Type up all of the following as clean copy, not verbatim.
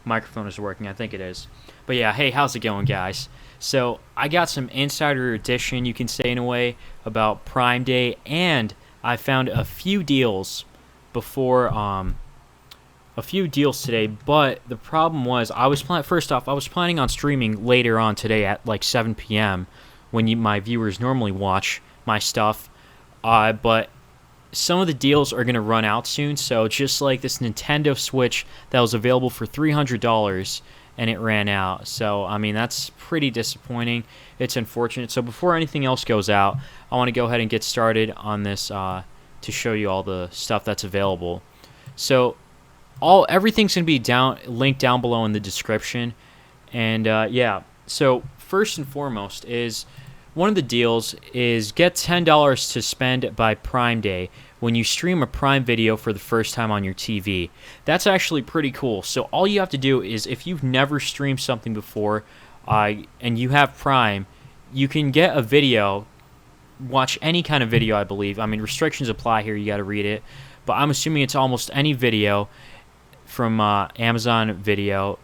microphone is working. I think it is. But yeah, hey, how's it going, guys? So I got some insider edition, you can say in a way, about Prime Day, and I found a few deals before a few deals today. But the problem was first off, I was planning on streaming later on today at like 7 p.m. when my viewers normally watch my stuff. But some of the deals are going to run out soon, so just like this Nintendo Switch that was available for $300 and it ran out. So, I mean, that's pretty disappointing. It's unfortunate. So before anything else goes out, I want to go ahead and get started on this to show you all the stuff that's available. So everything's going to be linked down below in the description. And yeah, so first and foremost is one of the deals is get $10 to spend by Prime Day when you stream a Prime video for the first time on your TV. That's actually pretty cool. So all you have to do is, if you've never streamed something before and you have Prime, you can get a video, watch any kind of video, I believe. I mean, restrictions apply here, you got to read it. But I'm assuming it's almost any video from Amazon Video,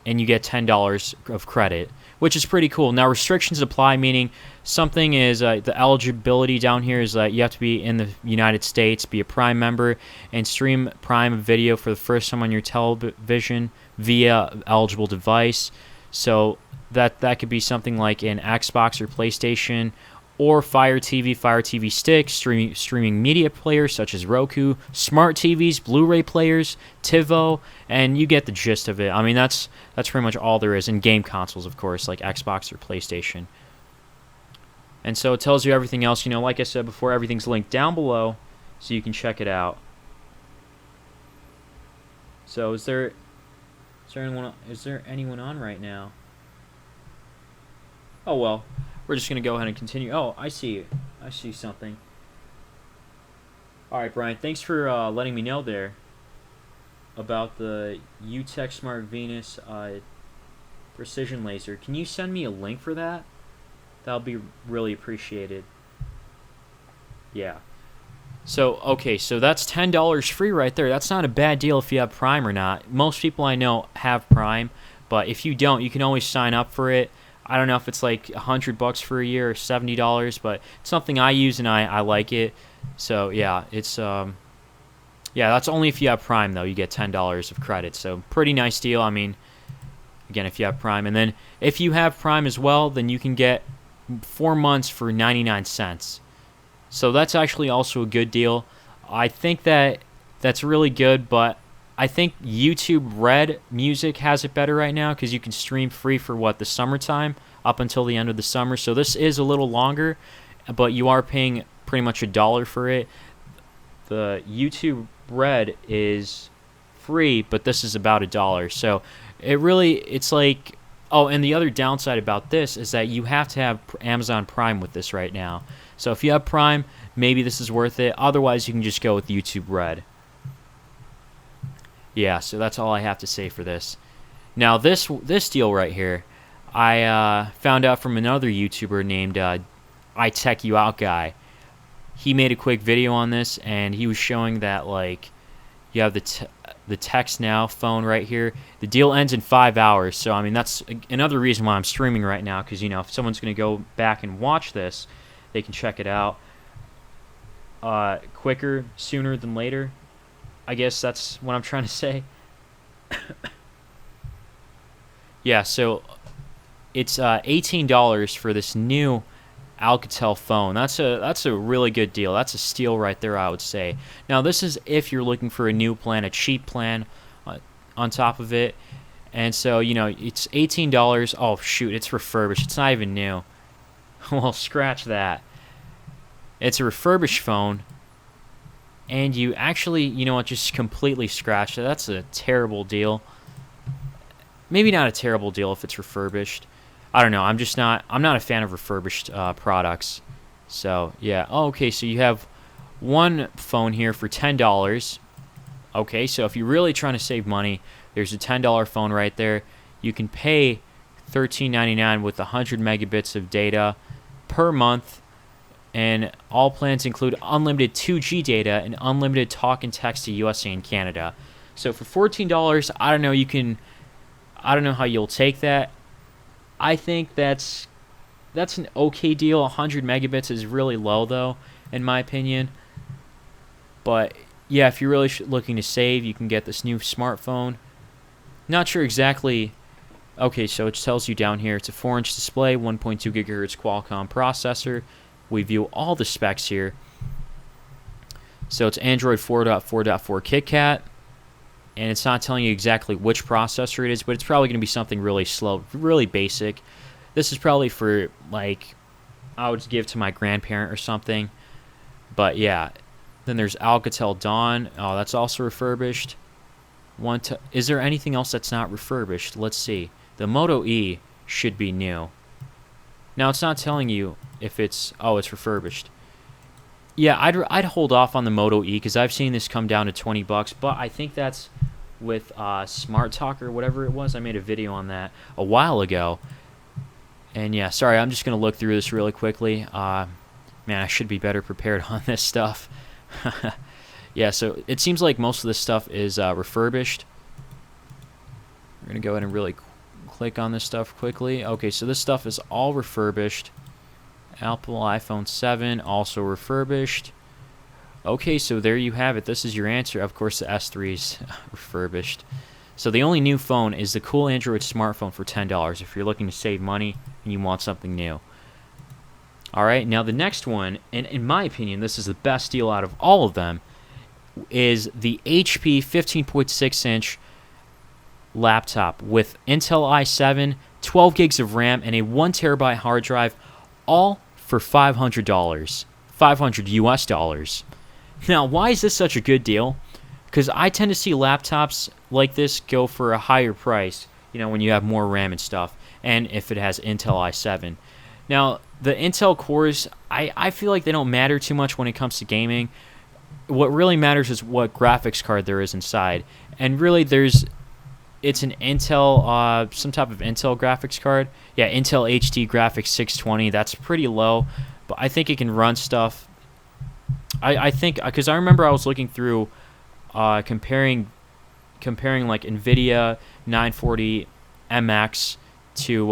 and you get $10 of credit, which is pretty cool. Now, restrictions apply, meaning something is the eligibility down here is that you have to be in the United States, be a Prime member, and stream Prime Video for the first time on your television via eligible device. So that could be something like an Xbox or PlayStation, or Fire TV Stick, streaming media players such as Roku, smart TVs, Blu-ray players, TiVo, and you get the gist of it. I mean, that's pretty much all there is. And game consoles, of course, like Xbox or PlayStation. And so it tells you everything else. You know, like I said before, everything's linked down below, so you can check it out. So is there anyone on right now? Oh well. We're just going to go ahead and continue. Oh, I see something. Alright, Brian, thanks for letting me know there about the UTech Smart Venus precision laser. Can you send me a link for that? That'll be really appreciated. Yeah. So, okay, so that's $10 free right there. That's not a bad deal if you have Prime or not. Most people I know have Prime, but if you don't, you can always sign up for it. I don't know if it's like $100 for a year or $70, but it's something I use and I like it. So yeah, it's yeah, that's only if you have Prime though. You get $10 of credit, so pretty nice deal. I mean, again, if you have Prime, and then if you have Prime as well, then you can get 4 months for 99 cents. So that's actually also a good deal. I think that's really good, but I think YouTube Red Music has it better right now because you can stream free for the summertime up until the end of the summer. So this is a little longer, but you are paying pretty much $1 for it. The YouTube Red is free, but this is about $1. So it's like, oh, and the other downside about this is that you have to have Amazon Prime with this right now. So if you have Prime, maybe this is worth it. Otherwise, you can just go with YouTube Red. Yeah, so that's all I have to say for this. Now, this deal right here, I found out from another YouTuber named I Tech You Out Guy. He made a quick video on this, and he was showing that, like, you have the Text Now phone right here. The deal ends in 5 hours, so, I mean, that's another reason why I'm streaming right now, because, you know, if someone's going to go back and watch this, they can check it out quicker, sooner than later. I guess that's what I'm trying to say. Yeah, so it's $18 for this new Alcatel phone. That's a really good deal. That's a steal right there, I would say. Now, this is if you're looking for a new plan, a cheap plan on top of it. And so, you know, it's $18. Oh, shoot, it's refurbished. It's not even new. Well, scratch that. It's a refurbished phone. And you actually, you know what, just completely scratched it. That's a terrible deal. Maybe not a terrible deal if it's refurbished. I don't know. I'm not a fan of refurbished products. So, yeah. Oh, okay, so you have one phone here for $10. Okay, so if you're really trying to save money, there's a $10 phone right there. You can pay $13.99 with 100 megabits of data per month. And all plans include unlimited 2G data and unlimited talk and text to USA and Canada. So for $14, I don't know, you can I don't know how you'll take that. I think that's an okay deal. 100 megabits is really low, though, in my opinion. But yeah, if you're really looking to save, you can get this new smartphone. Not sure exactly. Okay, so it tells you down here it's a 4-inch display, 1.2 gigahertz Qualcomm processor. We view all the specs here. So it's Android 4.4.4 KitKat, and it's not telling you exactly which processor it is, but it's probably going to be something really slow, really basic. This is probably for, like, I would give to my grandparent or something. But yeah, then there's Alcatel Dawn. Oh, that's also refurbished. Is there anything else that's not refurbished? Let's see. The Moto E should be new. Now, it's not telling you if it's... Oh, it's refurbished. Yeah, I'd hold off on the Moto E because I've seen this come down to $20, but I think that's with Smart Talk or whatever it was. I made a video on that a while ago. And yeah, sorry, I'm just going to look through this really quickly. Man, I should be better prepared on this stuff. Yeah, so it seems like most of this stuff is refurbished. We're going to go ahead and really click on this stuff quickly. Okay, so this stuff is all refurbished. Apple iPhone 7, also refurbished. Okay, so there you have it. This is your answer. Of course, the S3 is refurbished. So the only new phone is the cool Android smartphone for $10 if you're looking to save money and you want something new. Alright, now the next one, and in my opinion, this is the best deal out of all of them, is the HP 15.6-inch laptop with Intel i7, 12 gigs of RAM, and a 1 terabyte hard drive, all for $500. $500 US dollars. Now, why is this such a good deal? Because I tend to see laptops like this go for a higher price, you know, when you have more RAM and stuff, and if it has Intel i7. Now, the Intel cores, I feel like they don't matter too much when it comes to gaming. What really matters is what graphics card there is inside. And really, it's an Intel, some type of Intel graphics card. Yeah, Intel HD Graphics 620. That's pretty low, but I think it can run stuff. I think, because I remember I was looking through, comparing like NVIDIA 940 MX to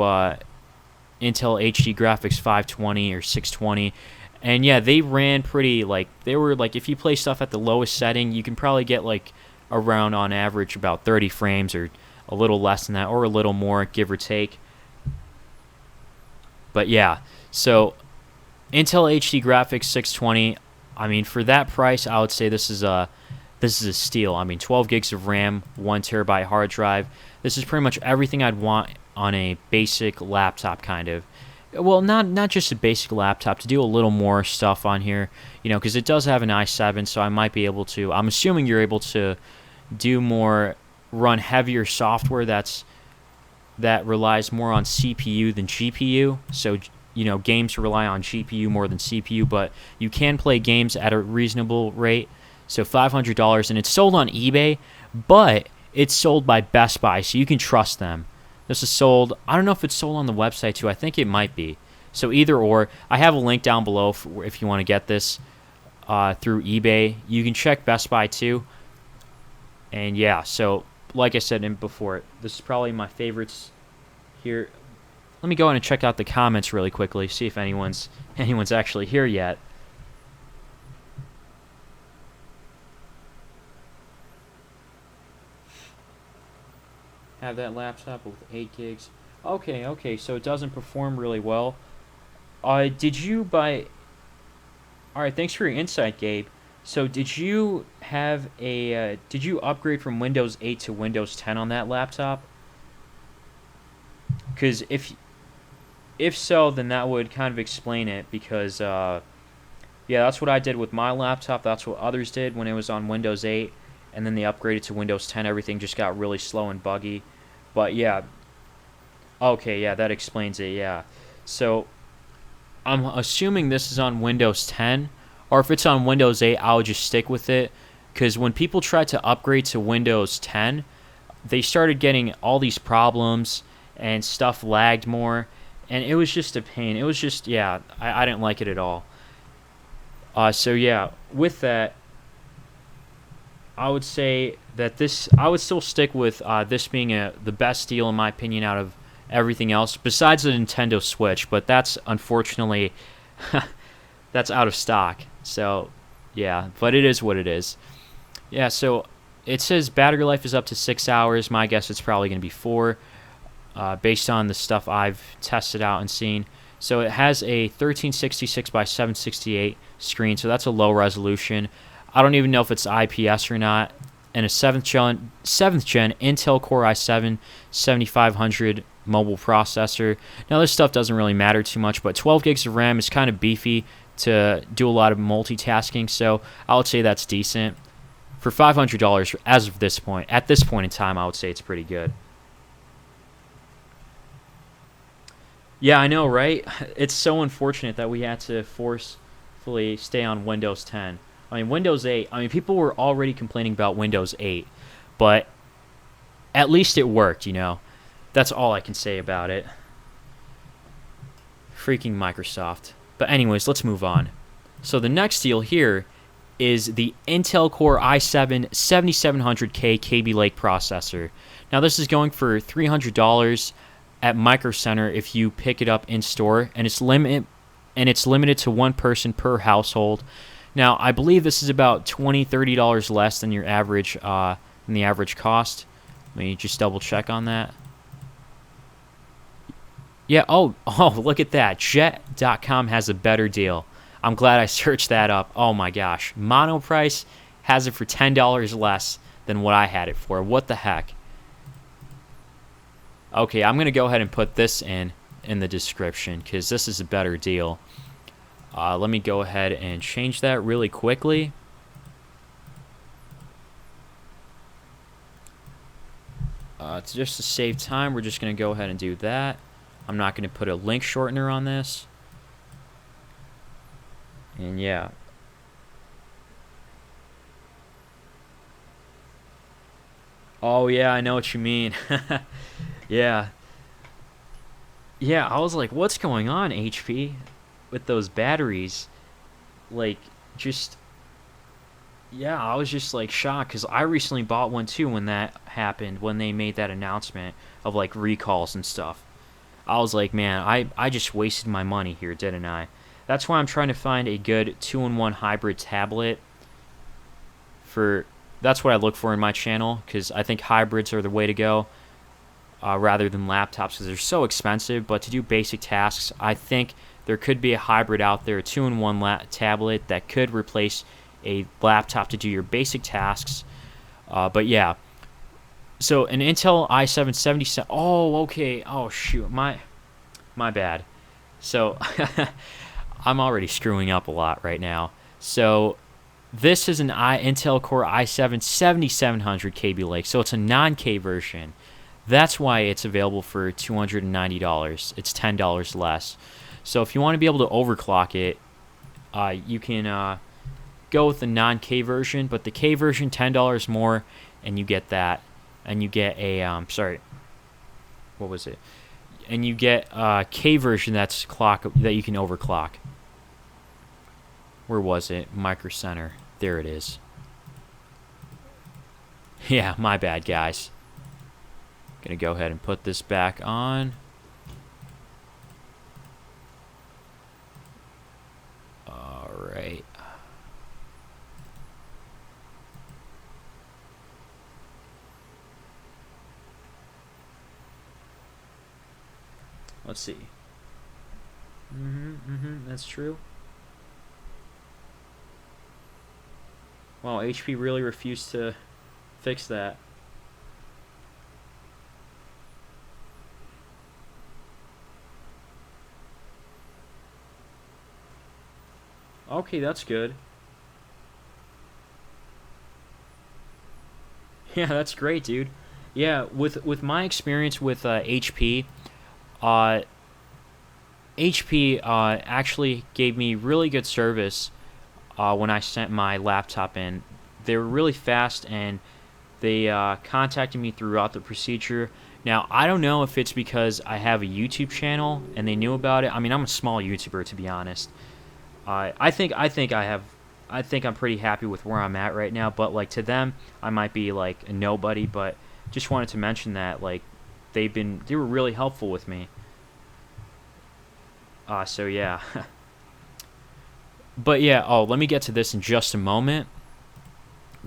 Intel HD Graphics 520 or 620. And yeah, they ran pretty, like, they were, like, if you play stuff at the lowest setting, you can probably get, like, around, on average, about 30 frames or a little less than that, or a little more, give or take. But yeah, so Intel HD Graphics 620, I mean, for that price, I would say this is a steal. I mean, 12 gigs of RAM, 1 terabyte hard drive. This is pretty much everything I'd want on a basic laptop, kind of. Well, not just a basic laptop, to do a little more stuff on here, you know, because it does have an i7, so I might be able to, I'm assuming you're able to do more, run heavier software that relies more on CPU than GPU, so, you know, games rely on GPU more than CPU, but you can play games at a reasonable rate, so $500, and it's sold on eBay, but it's sold by Best Buy, so you can trust them. This is sold, I don't know if it's sold on the website too, I think it might be. So either or, I have a link down below if you want to get this through eBay. You can check Best Buy too. And yeah, so like I said before, this is probably my favorites here. Let me go in and check out the comments really quickly, see if anyone's actually here yet. Have that laptop with 8 gigs. Okay, so it doesn't perform really well. Did you buy... Alright, thanks for your insight, Gabe. So did you have a... did you upgrade from Windows 8 to Windows 10 on that laptop? Because if so, then that would kind of explain it, because... yeah, that's what I did with my laptop. That's what others did when it was on Windows 8. And then they upgraded to Windows 10. Everything just got really slow and buggy. But yeah. Okay, yeah, that explains it, yeah. So, I'm assuming this is on Windows 10. Or if it's on Windows 8, I'll just stick with it. Because when people tried to upgrade to Windows 10, they started getting all these problems. And stuff lagged more. And it was just a pain. It was just, yeah, I didn't like it at all. So yeah, with that... I would say that I would still stick with this being the best deal in my opinion out of everything else besides the Nintendo Switch, but that's unfortunately that's out of stock. So yeah, but it is what it is. Yeah, so it says battery life is up to 6 hours. My guess it's probably going to be 4, based on the stuff I've tested out and seen. So it has a 1366 by 768 screen, so that's a low resolution. I don't even know if it's IPS or not. And a 7th gen Intel Core i7 7500 mobile processor. Now this stuff doesn't really matter too much, but 12 gigs of RAM is kind of beefy to do a lot of multitasking, so I would say that's decent. For $500 as of this point, at this point in time, I would say it's pretty good. Yeah, I know, right? It's so unfortunate that we had to forcefully stay on Windows 10. I mean, Windows 8, I mean, people were already complaining about Windows 8, but at least it worked, you know? That's all I can say about it. Freaking Microsoft. But anyways, let's move on. So the next deal here is the Intel Core i7 7700K Kaby Lake processor. Now this is going for $300 at Micro Center if you pick it up in store, and it's limited to one person per household. Now I believe this is about $20-$30 less than your average than the average cost. Let me just double check on that. Yeah, oh, look at that. Jet.com has a better deal. I'm glad I searched that up. Oh my gosh. Monoprice has it for $10 less than what I had it for. What the heck? Okay, I'm going to go ahead and put this in the description because this is a better deal. Let me go ahead and change that really quickly. Just to save time, we're just going to go ahead and do that. I'm not going to put a link shortener on this. And yeah. Oh yeah, I know what you mean. Yeah. Yeah, I was like, what's going on, HP? With those batteries? Like, just... Yeah, I was just like shocked because I recently bought one too when that happened, when they made that announcement of like recalls and stuff. I was like, man, I just wasted my money here, didn't I? That's why I'm trying to find a good 2-in-1 hybrid tablet. That's what I look for in my channel, because I think hybrids are the way to go, rather than laptops, because they're so expensive. But to do basic tasks, I think there could be a hybrid out there, a 2-in-1 tablet that could replace a laptop to do your basic tasks. But yeah. So an Intel i7 77. Oh, okay. Oh shoot, my bad. So I'm already screwing up a lot right now. So this is an Intel Core i7 7700 Kaby Lake. So it's a non-K version. That's why it's available for $290. It's $10 less. So if you want to be able to overclock it, you can go with the non-K version. But the K version, $10 more, and you get that. And you get a what was it? And you get a K version that you can overclock. Where was it? Micro Center. There it is. Yeah, my bad, guys. Gonna go ahead and put this back on. All right. Let's see. That's true. Wow, HP really refused to fix that. Okay, that's good. Yeah, that's great, dude. Yeah, with my experience with HP, HP actually gave me really good service when I sent my laptop in. They were really fast, and they contacted me throughout the procedure. Now, I don't know if it's because I have a YouTube channel and they knew about it. I mean, I'm a small YouTuber, to be honest. I think I have I think I'm pretty happy with where I'm at right now. But like to them, I might be like a nobody. But just wanted to mention that like they were really helpful with me. So yeah. But yeah, let me get to this in just a moment.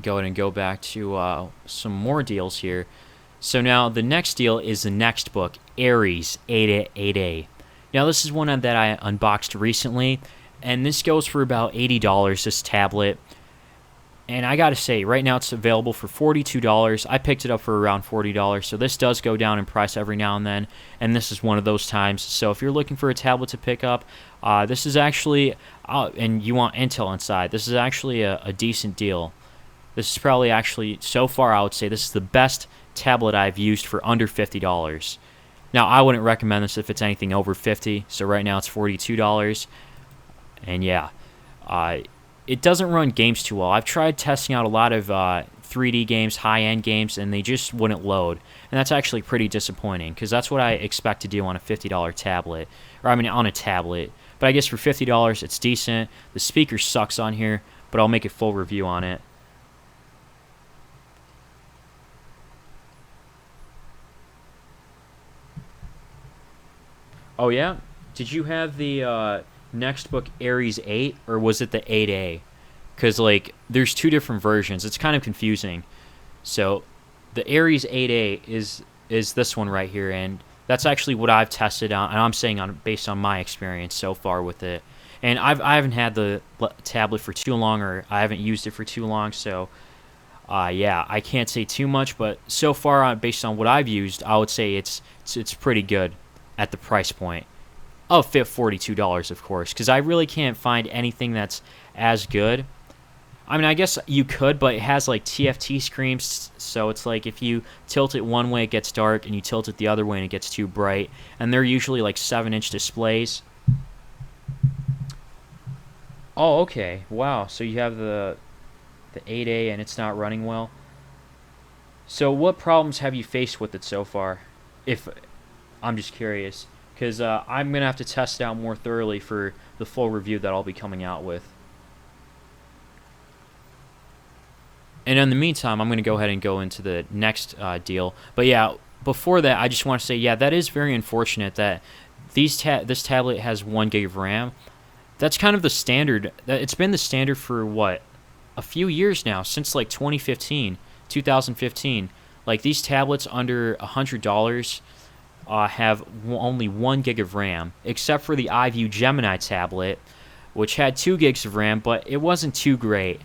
Go ahead and go back to some more deals here. So now the next deal is the next book, Ares 8A. Now this is one that I unboxed recently, and this goes for about $80, this tablet. And I gotta say, right now it's available for $42. I picked it up for around $40, so this does go down in price every now and then, and this is one of those times. So if you're looking for a tablet to pick up, this is actually, and you want Intel inside, this is actually a decent deal. This is probably actually, so far I would say this is the best tablet I've used for under $50. Now I wouldn't recommend this if it's anything over $50, so right now it's $42. And yeah, it doesn't run games too well. I've tried testing out a lot of 3D games, high-end games, and they just wouldn't load. And that's actually pretty disappointing, because that's what I expect to do on a $50 tablet. Or, I mean, on a tablet. But I guess for $50, it's decent. The speaker sucks on here, but I'll make a full review on it. Oh, yeah? Did you have the next book, Ares 8, or was it the 8A? Because, like, there's two different versions. It's kind of confusing. So, the Ares 8A is this one right here, and that's actually what I've tested on, and I'm saying based on my experience so far with it. And I haven't had the tablet for too long, or I haven't used it for too long, so yeah, I can't say too much, but so far, based on what I've used, I would say it's pretty good at the price point of $42, of course, because I really can't find anything that's as good. I mean, I guess you could, but it has like TFT screens, so it's like if you tilt it one way, it gets dark, and you tilt it the other way, and it gets too bright. And they're usually like 7-inch displays. Oh, okay. Wow. So you have the 8A, and it's not running well. So what problems have you faced with it so far? If I'm just curious, because I'm gonna have to test it out more thoroughly for the full review that I'll be coming out with. And in the meantime, I'm going to go ahead and go into the next deal. But yeah, before that, I just want to say, yeah, that is very unfortunate that this tablet has 1 gig of RAM. That's kind of the standard. It's been the standard for, what, a few years now, since like 2015. Like, these tablets under $100 have only 1 gig of RAM, except for the iView Gemini tablet, which had 2 gigs of RAM, but it wasn't too great.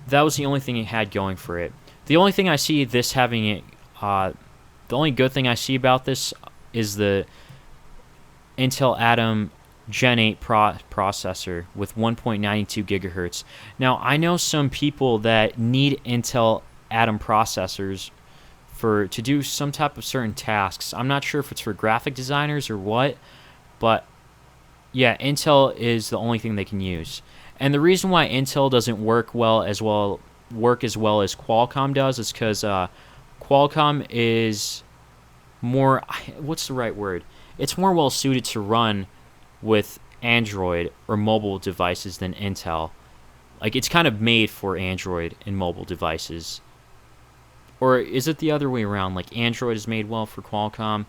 That was the only thing it had going for it. The only thing I see this having it, the only good thing I see about this is the Intel Atom Gen 8 processor with 1.92 gigahertz. Now, I know some people that need Intel Atom processors to do some type of certain tasks. I'm not sure if it's for graphic designers or what, but yeah, Intel is the only thing they can use. And the reason why Intel doesn't work as well as Qualcomm does is because Qualcomm is more, what's the right word? It's more well suited to run with Android or mobile devices than Intel. Like, it's kind of made for Android and mobile devices. Or is it the other way around? Like, Android is made well for Qualcomm?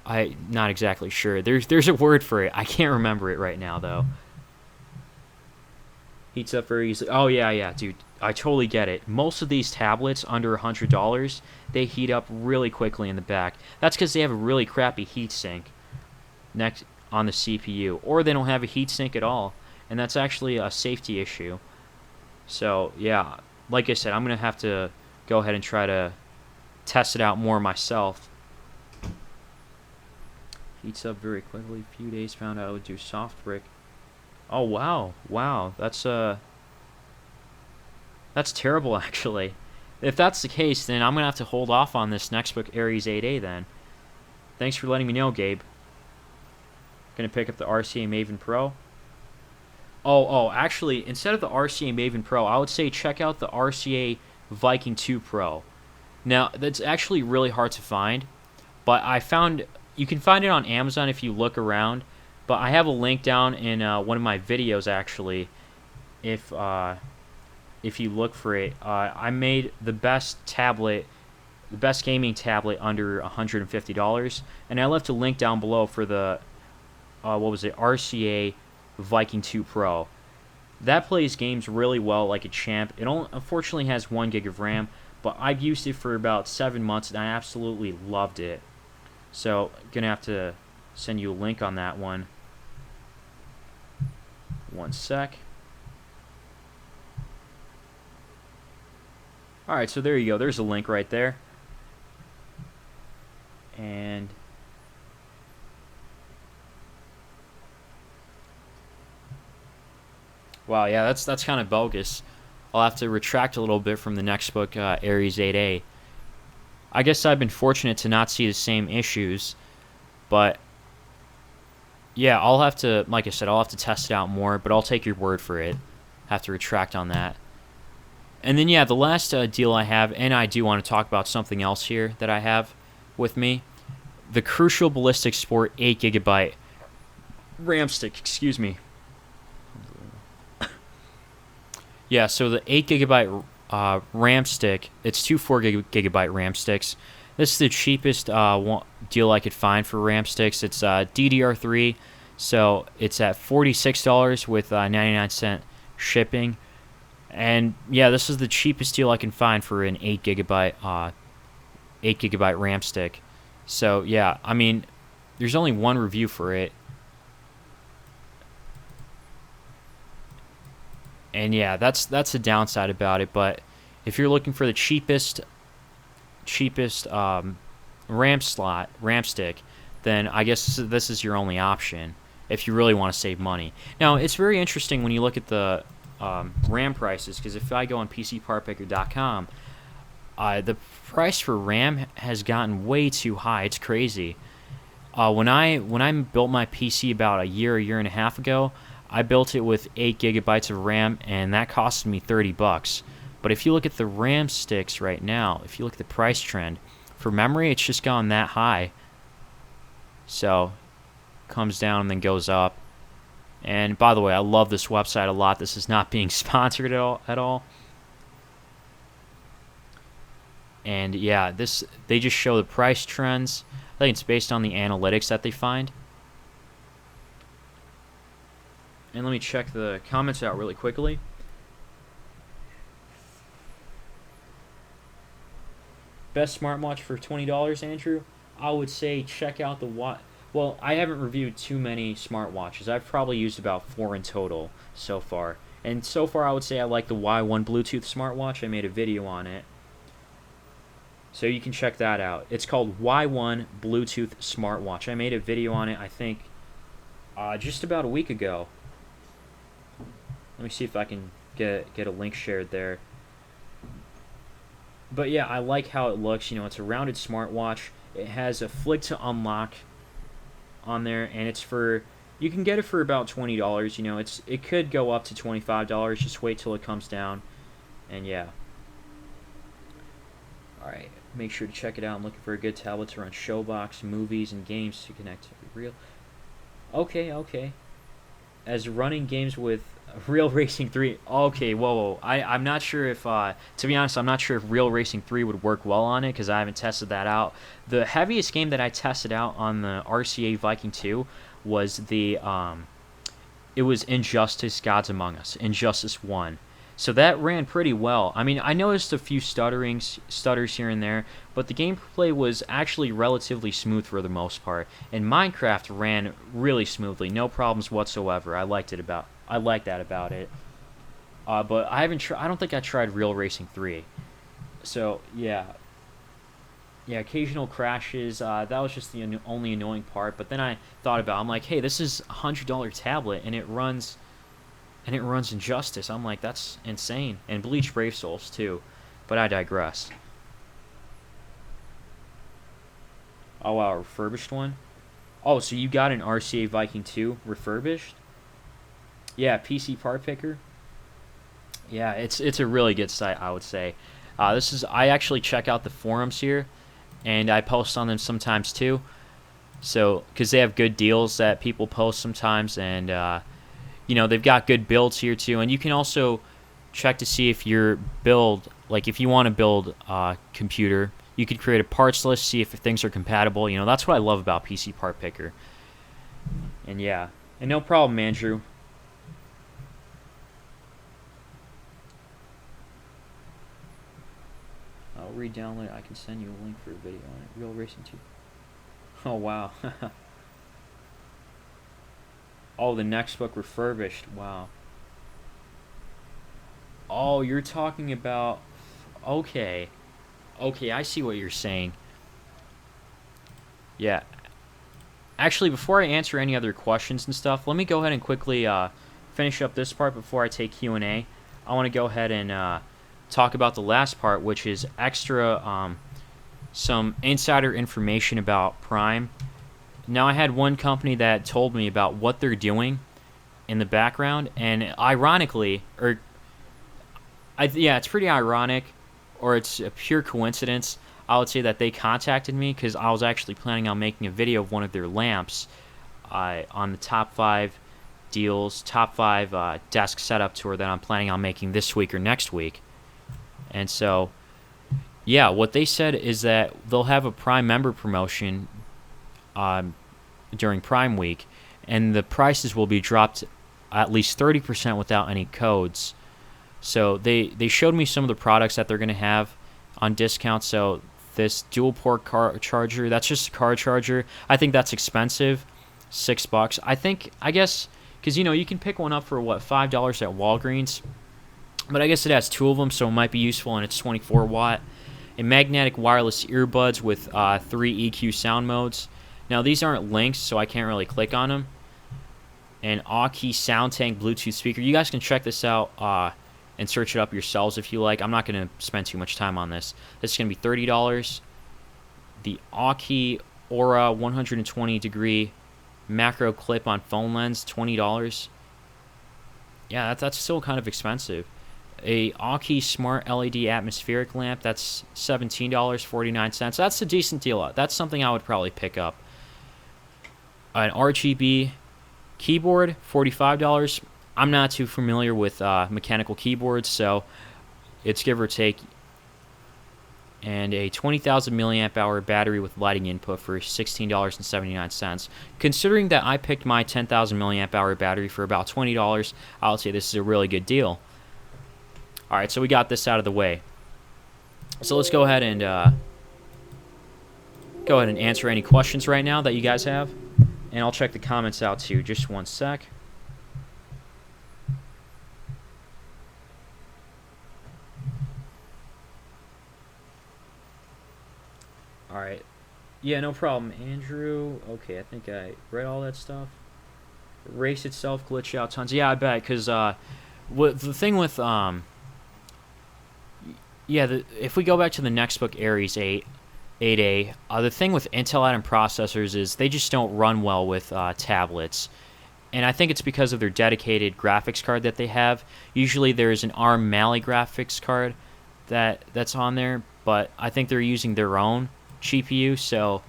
I'm not exactly sure. There's a word for it. I can't remember it right now, though. Heats up very easily. Oh, yeah, dude. I totally get it. Most of these tablets under $100, they heat up really quickly in the back. That's because they have a really crappy heatsink next on the CPU. Or they don't have a heatsink at all. And that's actually a safety issue. So, yeah. Like I said, I'm going to have to go ahead and try to test it out more myself. Heats up very quickly. Few days found out it would do soft brick. Oh, wow, that's terrible, actually. If that's the case, then I'm gonna have to hold off on this next book, Ares 8A, then. Thanks for letting me know, Gabe. Gonna pick up the RCA Maven Pro. Oh, actually, instead of the RCA Maven Pro, I would say check out the RCA Viking 2 Pro. Now, that's actually really hard to find, but you can find it on Amazon if you look around. But I have a link down in one of my videos, actually, if you look for it. I made the best gaming tablet under $150, and I left a link down below for the what was it, RCA Viking 2 Pro. That plays games really well like a champ. It unfortunately has 1 gig of RAM, but I've used it for about 7 months and I absolutely loved it. So gonna have to send you a link on that one. One sec. Alright, so there you go. There's a link right there. And wow, yeah, that's kind of bogus. I'll have to retract a little bit from the next book, Ares 8A. I guess I've been fortunate to not see the same issues, but yeah, I'll have to, like I said, I'll have to test it out more, but I'll take your word for it. Have to retract on that. And then, yeah, the last deal I have, and I do want to talk about something else here that I have with me, the Crucial Ballistic Sport 8GB RAM stick, excuse me. Yeah, so the 8GB RAM stick, it's two 4GB RAM sticks. This is the cheapest deal I could find for RAM sticks. It's DDR3, so it's at $46 with 99-cent shipping. And yeah, this is the cheapest deal I can find for an 8GB RAM stick. So yeah, I mean, there's only one review for it. And yeah, that's the downside about it. But if you're looking for the cheapest RAM stick, then I guess this is your only option if you really want to save money. Now, it's very interesting when you look at the RAM prices, because if I go on PCPartPicker.com, the price for RAM has gotten way too high. It's crazy. When I built my PC about a year and a half ago, I built it with 8GB of RAM, and that costed me $30. But if you look at the RAM sticks right now, if you look at the price trend, for memory, it's just gone that high. So, comes down and then goes up. And by the way, I love this website a lot. This is not being sponsored at all. And yeah, they just show the price trends. I think it's based on the analytics that they find. And let me check the comments out really quickly. Best smartwatch for $20, Andrew? I would say check out the watch. Well, I haven't reviewed too many smartwatches. I've probably used about 4 in total so far. And so far, I would say I like the Y1 Bluetooth smartwatch. I made a video on it. So you can check that out. It's called Y1 Bluetooth smartwatch. I made a video on it, I think, just about a week ago. Let me see if I can get a link shared there. But yeah, I like how it looks. You know, it's a rounded smartwatch. It has a flick to unlock on there, and it's for, you can get it for about $20. You know, it could go up to $25. Just wait till it comes down. And yeah. Alright, make sure to check it out. I'm looking for a good tablet to run Showbox, movies, and games to connect to real. Okay. As running games with Real Racing 3. Okay, whoa. I'm not sure if, to be honest, I'm not sure if Real Racing 3 would work well on it, because I haven't tested that out. The heaviest game that I tested out on the RCA Viking 2 was it was Injustice Gods Among Us, Injustice 1. So that ran pretty well. I mean, I noticed a few stutters here and there, but the gameplay was actually relatively smooth for the most part. And Minecraft ran really smoothly, no problems whatsoever. I like that about it. But I don't think I tried Real Racing 3. So yeah, occasional crashes. That was just the only annoying part. But then I thought about, I'm like, hey, this is a $100 tablet, and it runs Injustice. I'm like, that's insane. And Bleach Brave Souls too. But I digress. Oh wow, refurbished one? Oh, so you got an RCA Viking 2 refurbished? Yeah, PC Part Picker. Yeah, it's a really good site, I would say. I actually check out the forums here, and I post on them sometimes too. So, because they have good deals that people post sometimes, and they've got good builds here too, and you can also check to see if your build, like if you want to build a computer, you could create a parts list, see if things are compatible. That's what I love about PC Part Picker. And yeah, and no problem, Andrew. I'll re-download it. I can send you a link for a video on it. Real Racing 2. Oh, wow. Oh, the next book refurbished. Wow. Oh, you're talking about... Okay. Okay, I see what you're saying. Yeah. Actually, before I answer any other questions and stuff, let me go ahead and quickly finish up this part before I take Q&A. I want to go ahead and talk about the last part, which is extra some insider information about Prime. Now, I had one company that told me about what they're doing in the background, and ironically, yeah, it's pretty ironic, or it's a pure coincidence. I would say that they contacted me because I was actually planning on making a video of one of their lamps on the top 5 deals, top 5 desk setup tour that I'm planning on making this week or next week. And so, yeah, what they said is that they'll have a Prime member promotion during Prime Week, and the prices will be dropped at least 30% without any codes. So they showed me some of the products that they're going to have on discount. So this dual port car charger, that's just a car charger. I think that's expensive, $6. I guess, because you can pick one up for what, $5 at Walgreens, but I guess it has 2 of them, so it might be useful, and it's 24 watt. And magnetic wireless earbuds with 3 EQ sound modes. Now these aren't links, so I can't really click on them. And Aukey Sound Tank Bluetooth speaker. You guys can check this out and search it up yourselves if you like. I'm not going to spend too much time on this. This is going to be $30. The Aukey Aura 120 degree macro clip-on phone lens, $20. Yeah, that's still kind of expensive. A Aukey Smart LED atmospheric lamp, that's $17.49. That's a decent deal. That's something I would probably pick up. An RGB keyboard, $45. I'm not too familiar with mechanical keyboards, so it's give or take. And a 20,000 milliamp hour battery with lighting input for $16.79. Considering that I picked my 10,000 milliamp hour battery for about $20, I'll say this is a really good deal. All right, so we got this out of the way. So let's go ahead and answer any questions right now that you guys have, and I'll check the comments out too. Just one sec. All right. Yeah, no problem, Andrew. Okay, I think I read all that stuff. Race itself glitched out tons. Yeah, I bet, because the thing with if we go back to the next book, Ares 8, 8A, the thing with Intel Atom processors is they just don't run well with tablets. And I think it's because of their dedicated graphics card that they have. Usually there's an ARM Mali graphics card that's on there, but I think they're using their own GPU, so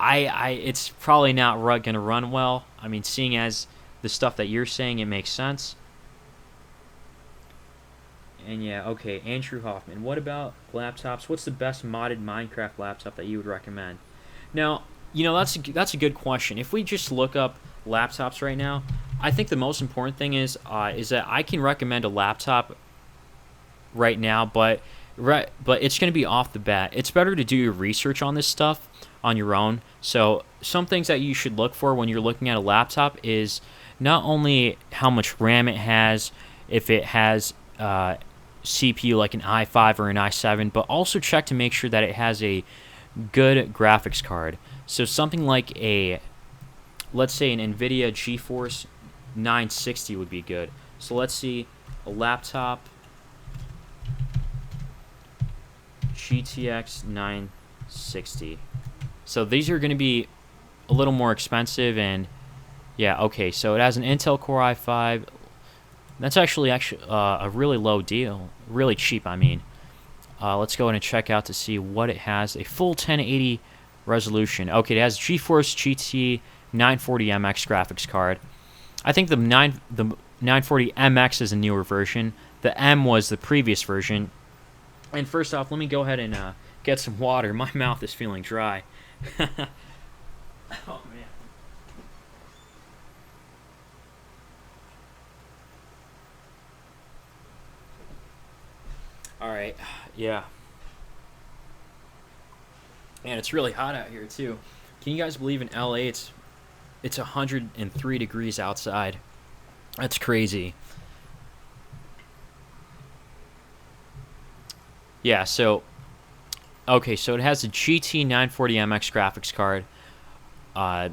it's probably not going to run well. I mean, seeing as the stuff that you're saying, it makes sense. And yeah, okay, Andrew Hoffman. What about laptops? What's the best modded Minecraft laptop that you would recommend? Now, that's a good question. If we just look up laptops right now, I think the most important thing is that I can recommend a laptop right now, but it's going to be off the bat. It's better to do your research on this stuff on your own. So some things that you should look for when you're looking at a laptop is not only how much RAM it has, if it has CPU like an i5 or an i7, but also check to make sure that it has a good graphics card. So something like let's say an NVIDIA GeForce 960 would be good. So let's see, a laptop GTX 960. So these are going to be a little more expensive, and yeah, okay, so it has an Intel Core i5. That's actually a really low deal, really cheap, I mean. Let's go ahead and check out to see what it has. A full 1080 resolution. Okay, it has GeForce GT 940MX graphics card. I think the 940 MX is a newer version. The M was the previous version. And first off, let me go ahead and get some water. My mouth is feeling dry. Oh man. All right. Yeah. Man, it's really hot out here too. Can you guys believe in LA it's 103 degrees outside? That's crazy. Yeah, so okay, so it has a GT 940 MX graphics card. Uh,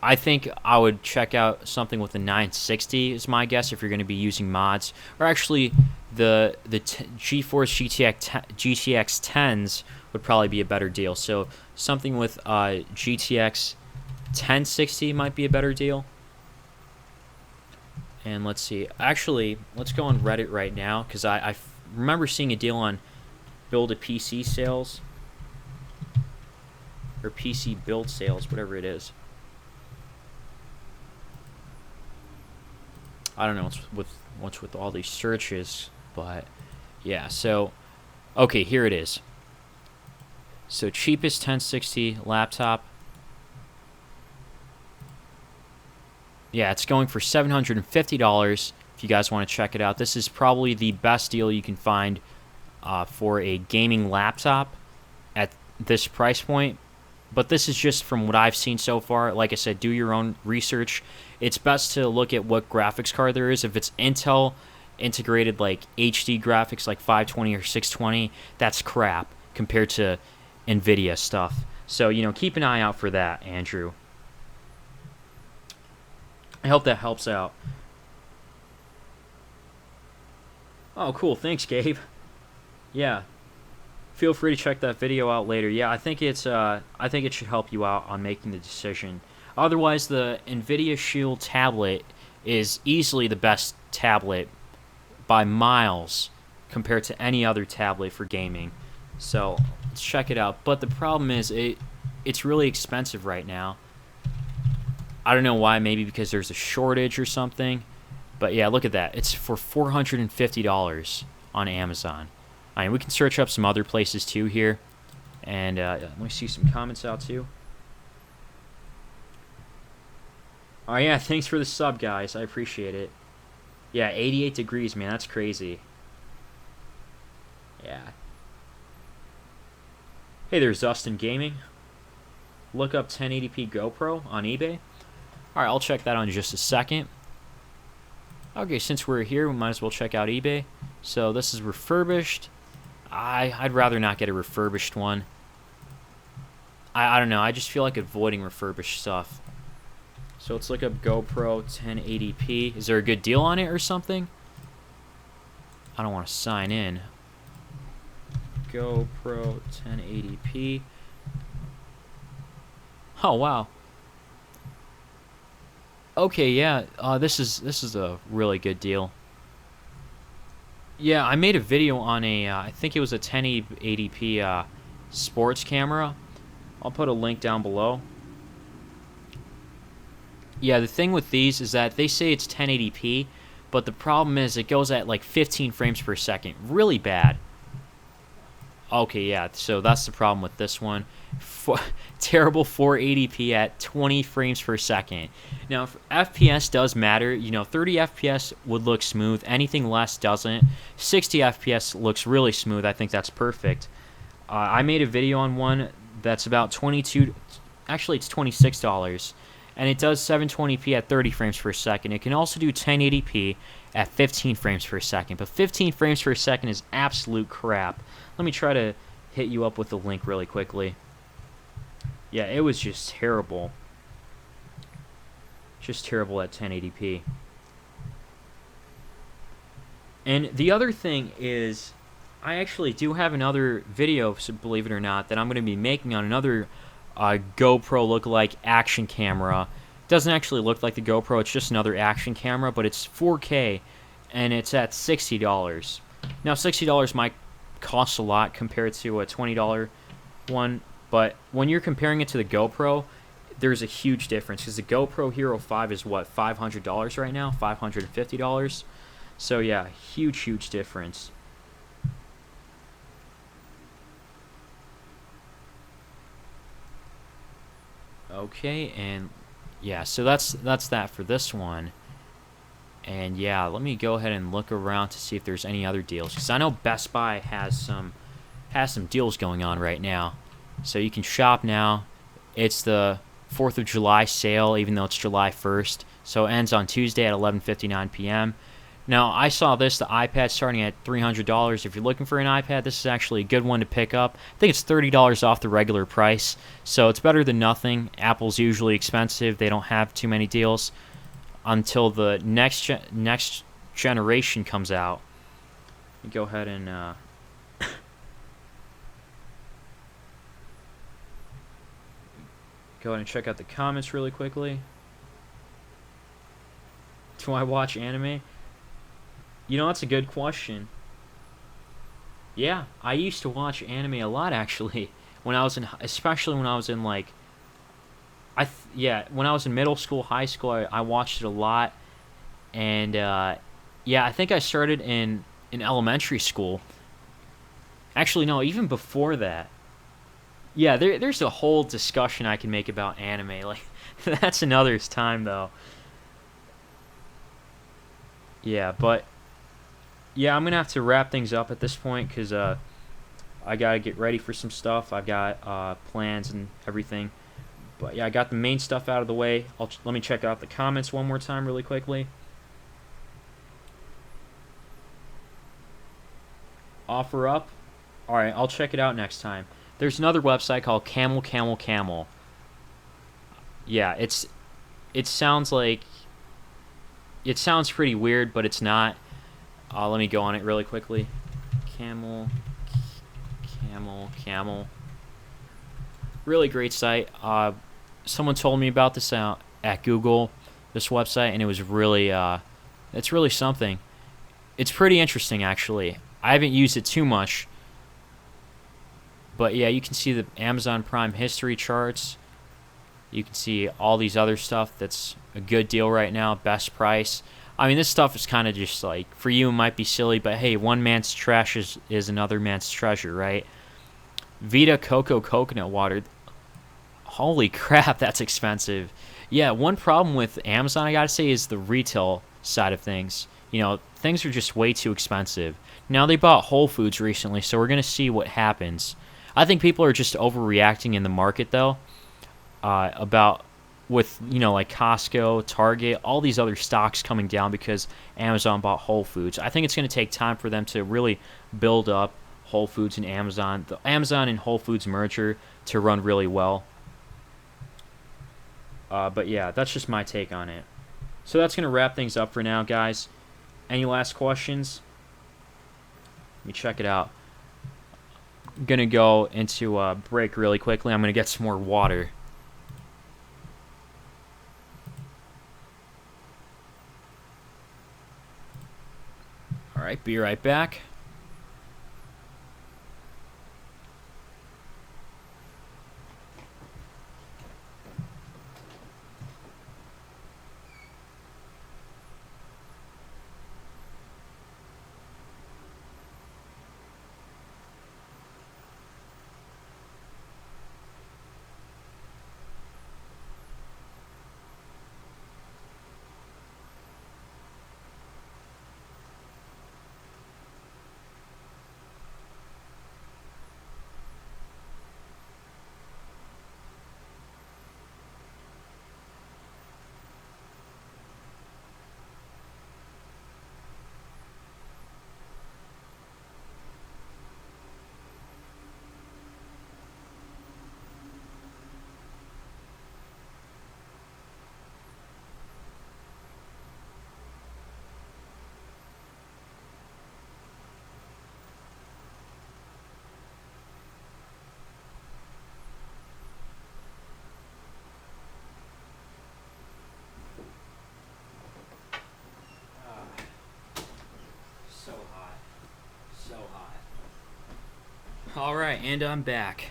I think I would check out something with a 960 is my guess if you're going to be using mods, or actually GeForce GTX 10s would probably be a better deal. So something with GTX 1060 might be a better deal. And let's see. Actually, let's go on Reddit right now because I remember seeing a deal on Build a PC sales or PC build sales, whatever it is. I don't know what's with all these searches, but yeah. So okay, here it is. So cheapest 1060 laptop. Yeah, it's going for $750 if you guys want to check it out. This is probably the best deal you can find for a gaming laptop at this price point. But this is just from what I've seen so far. Like I said, do your own research. It's best to look at what graphics card there is. If it's Intel integrated like HD graphics like 520 or 620, that's crap compared to NVIDIA stuff. So, keep an eye out for that, Andrew. I hope that helps out. Oh, cool. Thanks, Gabe. Yeah. Feel free to check that video out later. Yeah, I think it should help you out on making the decision. Otherwise, the NVIDIA Shield tablet is easily the best tablet by miles compared to any other tablet for gaming. So, let's check it out. But the problem is it's really expensive right now. I don't know why, maybe because there's a shortage or something. But yeah, look at that. It's for $450 on Amazon. I mean, we can search up some other places too here. And let me see some comments out too. Oh yeah, thanks for the sub, guys. I appreciate it. Yeah, 88 degrees, man. That's crazy. Yeah. Hey, there's Dustin Gaming. Look up 1080p GoPro on eBay. Alright, I'll check that on in just a second. Okay, since we're here, we might as well check out eBay. So this is refurbished. I'd rather not get a refurbished one. I don't know. I just feel like avoiding refurbished stuff. So let's look up GoPro 1080p. Is there a good deal on it or something? I don't want to sign in. GoPro 1080p. Oh, wow. Okay, yeah. This is a really good deal. Yeah, I made a video on a, I think it was a 1080p sports camera. I'll put a link down below. Yeah, the thing with these is that they say it's 1080p, but the problem is it goes at like 15 frames per second. Really bad. Okay, yeah, so that's the problem with this one. Terrible 480p at 20 frames per second. Now, if FPS does matter. 30 FPS would look smooth. Anything less doesn't. 60 FPS looks really smooth. I think that's perfect. I made a video on one that's about actually it's $26. And it does 720p at 30 frames per second. It can also do 1080p at 15 frames per second. But 15 frames per second is absolute crap. Let me try to hit you up with the link really quickly. Yeah, it was just terrible. Just terrible at 1080p. And the other thing is, I actually do have another video, so believe it or not, that I'm going to be making on another GoPro lookalike action camera. It doesn't actually look like the GoPro, it's just another action camera, but it's 4K, and it's at $60. Now, $60 might cost a lot compared to a $20 one, but when you're comparing it to the GoPro, there's a huge difference because the GoPro Hero 5 is what, $500 right now, $550. So yeah, huge difference. Okay, and yeah, so that's that for this one. And yeah, let me go ahead and look around to see if there's any other deals, because I know Best Buy has some deals going on right now. So you can shop now. It's the 4th of July sale, even though it's July 1st. So it ends on Tuesday at 11:59 p.m. Now, I saw this, the iPad starting at $300. If you're looking for an iPad, this is actually a good one to pick up. I think it's $30 off the regular price, so it's better than nothing. Apple's usually expensive. They don't have too many deals until the next generation comes out. Go ahead and go ahead and check out the comments really quickly. Do I watch anime? You know, that's a good question. Yeah, I used to watch anime a lot actually. When I was in, especially when I was in like, when I was in middle school, high school, I watched it a lot, and yeah, I think I started in elementary school. Actually, no, even before that. Yeah, there's a whole discussion I can make about anime. Like, that's another time though. Yeah, but yeah, I'm gonna have to wrap things up at this point because I gotta get ready for some stuff. I've got plans and everything. But yeah, I got the main stuff out of the way. Let me check out the comments one more time really quickly. Offer up. All right, I'll check it out next time. There's another website called Camel Camel Camel. Yeah, it sounds like it sounds pretty weird, but it's not. Let me go on it really quickly. Camel, Camel. Really great site. Someone told me about this out at Google, this website, and it was really, it's really something. It's pretty interesting, actually. I haven't used it too much, but yeah, you can see the Amazon Prime history charts. You can see all these other stuff that's a good deal right now, best price. I mean, this stuff is kind of just like, for you it might be silly, but hey, one man's trash is another man's treasure, right? Vita Coco Coconut Water. Holy crap, that's expensive. Yeah, one problem with Amazon, I gotta say, is the retail side of things. You know, things are just way too expensive. Now, they bought Whole Foods recently, so we're gonna see what happens. I think people are just overreacting in the market, though, about with, you know, like Costco, Target, all these other stocks coming down because Amazon bought Whole Foods. I think it's going to take time for them to really build up Whole Foods and Amazon, the Amazon and Whole Foods merger to run really well. But yeah, that's just my take on it. So that's going to wrap things up for now, guys. Any last questions? Let me check it out. I'm going to go into a break really quickly. I'm going to get some more water. Alright, be right back. Alright, and I'm back.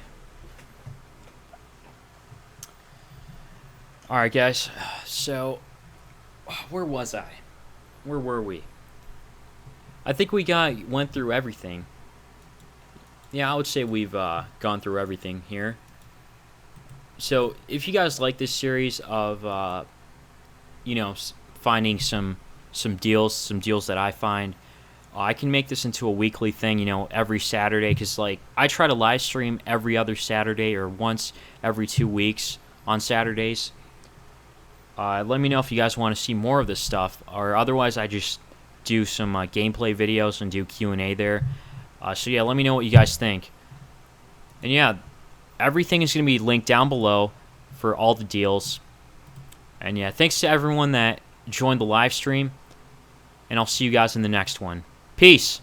All right, guys. So, where was I? Where were we? I think we went through everything. Yeah, I would say we've gone through everything here. So, if you guys like this series of finding some deals that I find, I can make this into a weekly thing, every Saturday, because like I try to live stream every other Saturday or once every 2 weeks on Saturdays. Let me know if you guys want to see more of this stuff, or otherwise I just do some gameplay videos and do Q&A there. So yeah, let me know what you guys think. And yeah, everything is going to be linked down below for all the deals. And yeah, thanks to everyone that joined the live stream, and I'll see you guys in the next one. Peace!